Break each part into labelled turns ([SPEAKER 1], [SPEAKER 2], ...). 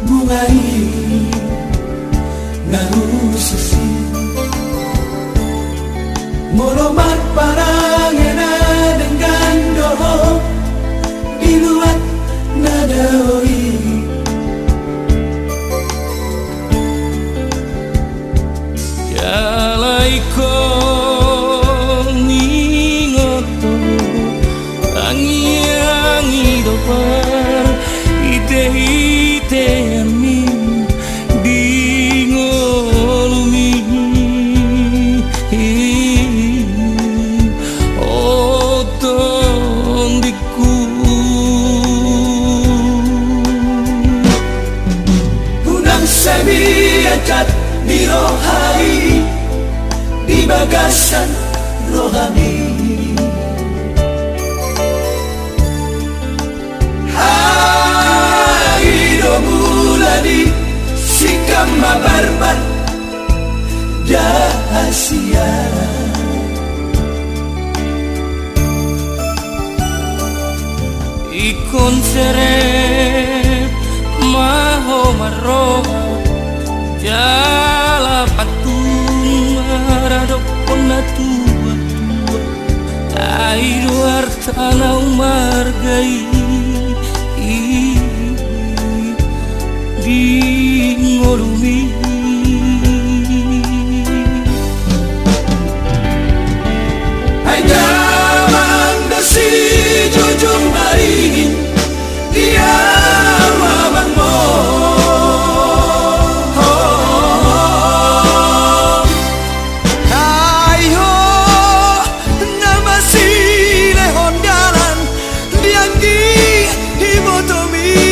[SPEAKER 1] bungai narususi molomat parang ena dengan doho diluat nadoi
[SPEAKER 2] jalai ko ningoto angi dopar ite ami dingolumi oton diku
[SPEAKER 1] gunang semi acat di rohai di bagasan rohani muladi sikam mabarbar jahasia
[SPEAKER 2] ikon seret maho maroha jala patung maradok pona tua airu artana umargai dingolumi
[SPEAKER 1] hanya mangdasi jujung maringin dia mamangmo ayo nama si lehon jalan dianggi himotomi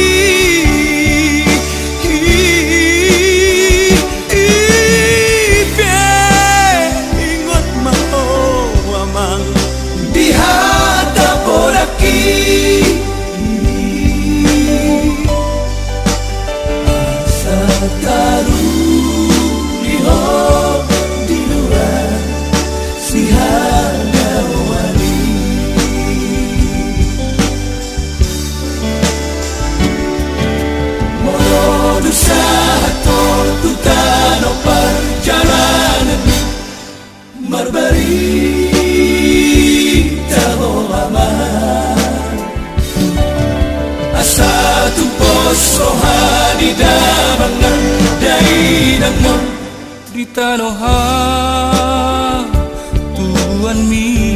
[SPEAKER 1] rohani damangan dainang mo
[SPEAKER 2] di tanoha tuan mi